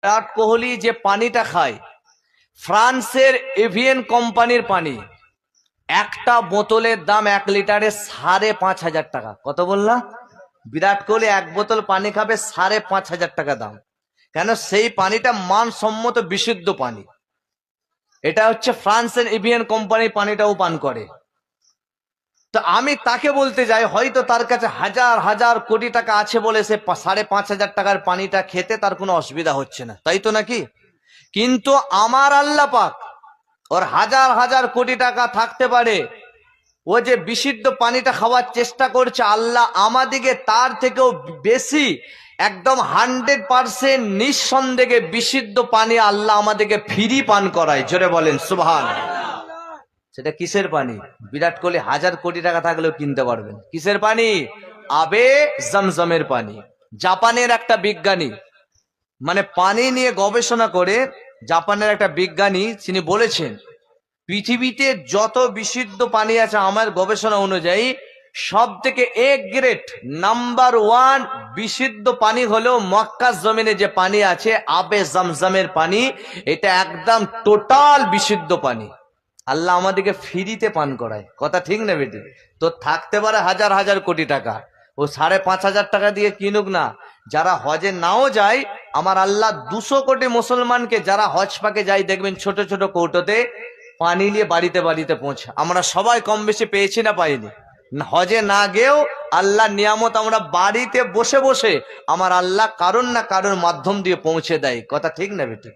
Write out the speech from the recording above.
বিরাট কোহলি যে পানিটা খায়, ফ্রান্সের এভিয়েন কোম্পানির পানি, একটা বোতলের দাম 1 লিটারে 5,500 টাকা। কত বললাম? বিরাট কোহলি এক বোতল পানি খাবে 5,500 টাকা দাম। কেন? সেই পানিটা মানসম্মত বিশুদ্ধ পানি। এটা হচ্ছে ফ্রান্সের এভিয়েন কোম্পানির পানিটাও পান করে। তো আমি তাকে বলতে যাই, হয়তো তার কাছে হাজার হাজার কোটি টাকা আছে বলে সে 5,500 টাকার পানিটা খেতে তার কোনো অসুবিধা হচ্ছে না, তাই তো নাকি? কিন্তু আমার আল্লাহ পাক, ওর হাজার হাজার কোটি টাকা থাকতে পারে, ও যে বিশুদ্ধ পানিটা খাওয়ার চেষ্টা করছে, আল্লাহ আমাদিকে তার থেকেও বেশি, একদম 100% নিঃসন্দেহে বিশুদ্ধ পানি আল্লাহ আমাদেরকে ফ্রি পান করায়। জোরে বলেন সুবহানাল্লাহ। সেটা কিসের পানি? বিরাট কোহলি হাজার কোটি টাকা থাকলেও কিনতে পারবেন। কিসের পানি? আবে জমজমের পানি। জাপানের একটা বিজ্ঞানী, মানে পানি নিয়ে গবেষণা করে, জাপানের একটা বিজ্ঞানী তিনি বলেছেন, পৃথিবীতে যত বিশুদ্ধ পানি আছে আমার গবেষণা অনুযায়ী সব থেকে এ গ্রেড নাম্বার 1 বিশুদ্ধ পানি হলো মক্কা জমিনে যে পানি আছে আবে জমজমের পানি। এটা একদম টোটাল বিশুদ্ধ পানি, আল্লাহ আমাদেরকে ফ্রিতে পান করায়। কথা ঠিক না বেটি? তো থাকতে পারে হাজার হাজার কোটি টাকা, ও 5,500 টাকা দিয়ে কিনুক না। যারা হজে নাও যায়, আমার আল্লাহ 200 কোটি মুসলমানকে যারা হজ পাকে যায় দেখবেন ছোট ছোট কৌটোতে পানি নিয়ে বাড়িতে বাড়িতে পৌঁছে। আমরা সবাই কম বেশি পেয়েছি না পাইনি? হজে না গেও আল্লাহ নিয়ামত আমরা বাড়িতে বসে বসে আমার আল্লাহ কারণ না কারোর মাধ্যম দিয়ে পৌঁছে দেয়। কথা ঠিক না বেটি?